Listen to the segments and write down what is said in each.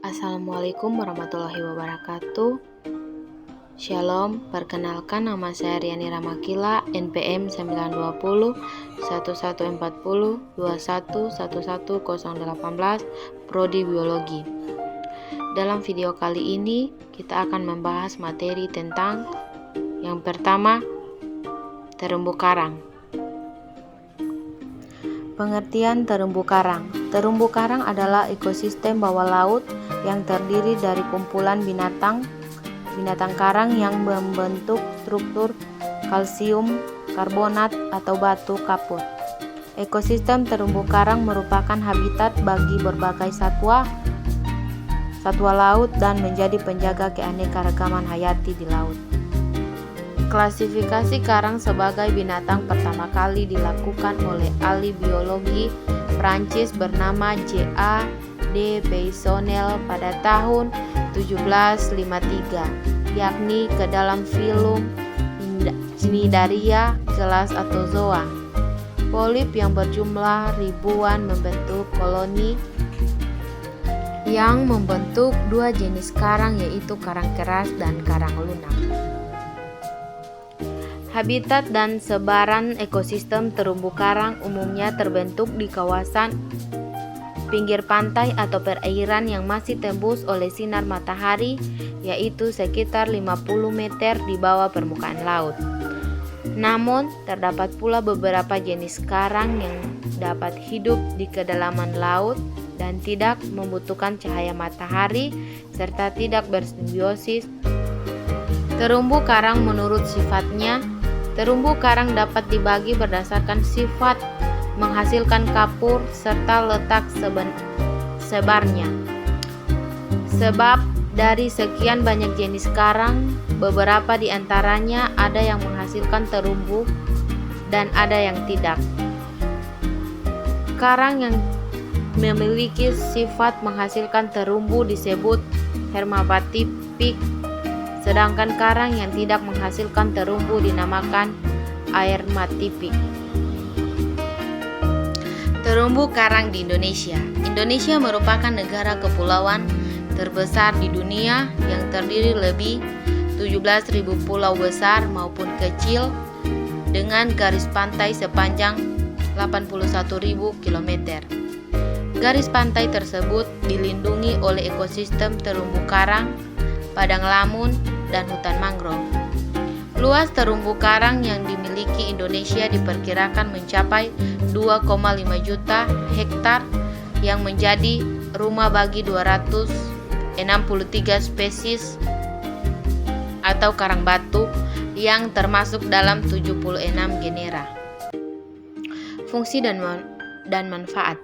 Assalamualaikum warahmatullahi wabarakatuh. Shalom, perkenalkan nama saya Riani Ramakila, NPM 920 1140 21111018, Prodi Biologi. Dalam video kali ini, kita akan membahas materi tentang yang pertama, terumbu karang. Pengertian terumbu karang. Terumbu karang adalah ekosistem bawah laut yang terdiri dari kumpulan binatang karang yang membentuk struktur kalsium karbonat atau batu kapur. Ekosistem terumbu karang merupakan habitat bagi berbagai satwa laut dan menjadi penjaga keanekaragaman hayati di laut. Klasifikasi karang sebagai binatang pertama kali dilakukan oleh ahli biologi Prancis bernama J.A. de Peysonnel pada tahun 1753, yakni ke dalam filum Cnidaria kelas Atozoa. Polip yang berjumlah ribuan membentuk koloni yang membentuk dua jenis karang, yaitu karang keras dan karang lunak. Habitat dan sebaran ekosistem terumbu karang umumnya terbentuk di kawasan pinggir pantai atau perairan yang masih tembus oleh sinar matahari, yaitu sekitar 50 meter di bawah permukaan laut. Namun, terdapat pula beberapa jenis karang yang dapat hidup di kedalaman laut dan tidak membutuhkan cahaya matahari serta tidak bersimbiosis. Terumbu karang menurut sifatnya, terumbu karang dapat dibagi berdasarkan sifat menghasilkan kapur serta letak sebarnya. Sebab dari sekian banyak jenis karang, beberapa di antaranya ada yang menghasilkan terumbu dan ada yang tidak. Karang yang memiliki sifat menghasilkan terumbu disebut hermaphroditipik, sedangkan karang yang tidak menghasilkan terumbu dinamakan aermatipik. Terumbu karang di Indonesia. Indonesia merupakan negara kepulauan terbesar di dunia yang terdiri lebih 17.000 pulau besar maupun kecil dengan garis pantai sepanjang 81.000 km. Garis pantai tersebut dilindungi oleh ekosistem terumbu karang, padang lamun, dan hutan mangrove. Luas terumbu karang yang dimiliki Indonesia diperkirakan mencapai 2,5 juta hektar yang menjadi rumah bagi 263 spesies atau karang batu yang termasuk dalam 76 genera. Fungsi dan manfaat.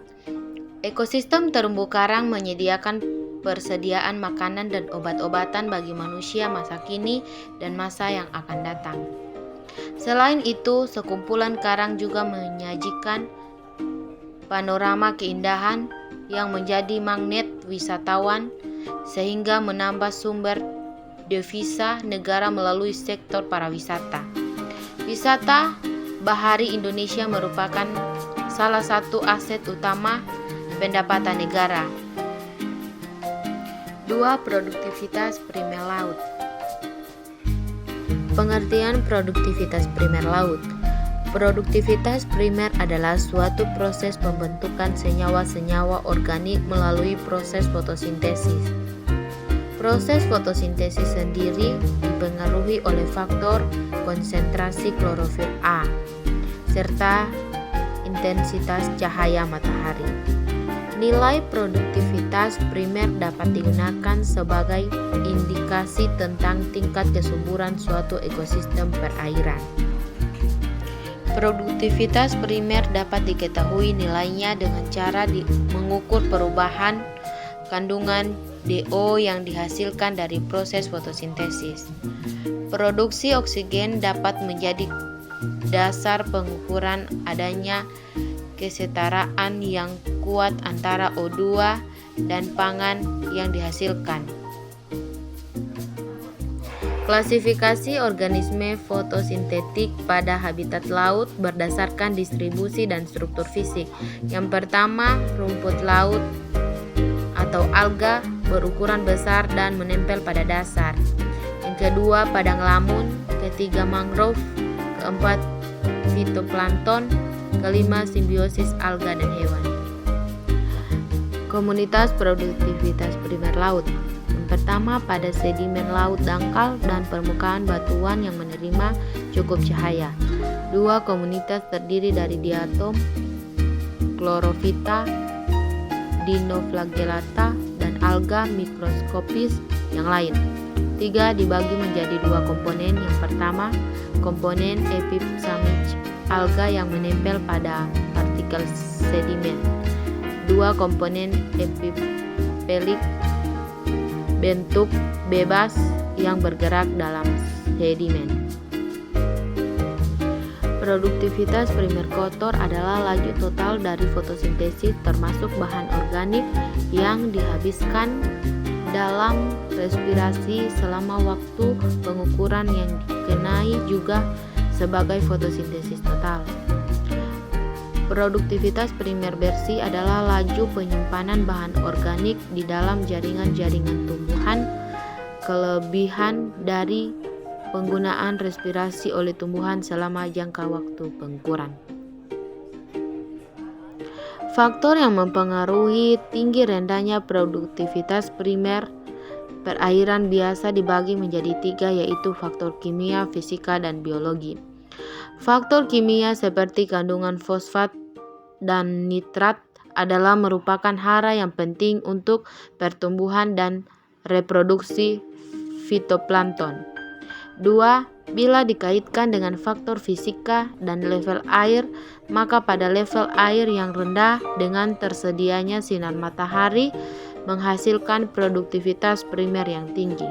Ekosistem terumbu karang menyediakan persediaan makanan dan obat-obatan bagi manusia masa kini dan masa yang akan datang. Selain itu, sekumpulan karang juga menyajikan panorama keindahan yang menjadi magnet wisatawan sehingga menambah sumber devisa negara melalui sektor pariwisata. Wisata bahari Indonesia merupakan salah satu aset utama pendapatan negara. 2. Produktivitas primer laut. Pengertian produktivitas primer laut. Produktivitas primer adalah suatu proses pembentukan senyawa-senyawa organik melalui proses fotosintesis. Proses fotosintesis sendiri dipengaruhi oleh faktor konsentrasi klorofil A serta intensitas cahaya matahari. Nilai produktivitas primer dapat digunakan sebagai indikasi tentang tingkat kesuburan suatu ekosistem perairan. Produktivitas primer dapat diketahui nilainya dengan cara mengukur perubahan kandungan DO yang dihasilkan dari proses fotosintesis. Produksi oksigen dapat menjadi dasar pengukuran adanya kesetaraan yang kuat antara O2 dan pangan yang dihasilkan. Klasifikasi organisme fotosintetik pada habitat laut berdasarkan distribusi dan struktur fisik. Yang pertama, rumput laut atau alga berukuran besar dan menempel pada dasar. Yang kedua, padang lamun. Ketiga, mangrove. Keempat, fitoplankton. Kelima, simbiosis alga dan hewan. Komunitas produktivitas primer laut. Yang pertama, pada sedimen laut dangkal dan permukaan batuan yang menerima cukup cahaya. Dua, komunitas terdiri dari diatom, klorofita, dinoflagellata, dan alga mikroskopis yang lain. Tiga, dibagi menjadi dua komponen. Yang pertama, komponen epipsamid, alga yang menempel pada partikel sedimen. Dua, komponen epipelik, bentuk bebas yang bergerak dalam sedimen. Produktivitas primer kotor adalah laju total dari fotosintesis termasuk bahan organik yang dihabiskan dalam respirasi selama waktu pengukuran yang dikenai juga sebagai fotosintesis total. Produktivitas primer bersih adalah laju penyimpanan bahan organik di dalam jaringan-jaringan tumbuhan, kelebihan dari penggunaan respirasi oleh tumbuhan selama jangka waktu pengukuran. Faktor yang mempengaruhi tinggi rendahnya produktivitas primer perairan biasa dibagi menjadi tiga, yaitu faktor kimia, fisika, dan biologi. Faktor kimia seperti kandungan fosfat dan nitrat adalah merupakan hara yang penting untuk pertumbuhan dan reproduksi fitoplankton. Dua, bila dikaitkan dengan faktor fisika dan level air, maka pada level air yang rendah dengan tersedianya sinar matahari menghasilkan produktivitas primer yang tinggi.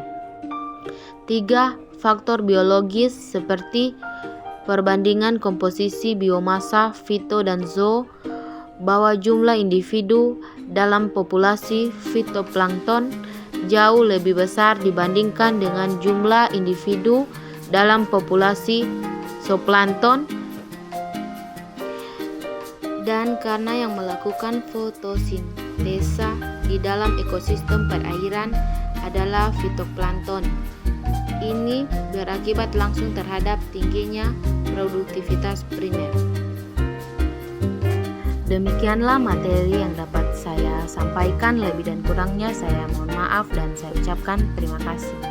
Tiga, faktor biologis seperti perbandingan komposisi biomasa fito dan zoo bahwa jumlah individu dalam populasi fitoplankton jauh lebih besar dibandingkan dengan jumlah individu dalam populasi zooplankton, dan karena yang melakukan fotosintesa di dalam ekosistem perairan adalah fitoplankton. Ini berakibat langsung terhadap tingginya produktivitas primer. Demikianlah materi yang dapat saya sampaikan, lebih dan kurangnya saya mohon maaf dan saya ucapkan terima kasih.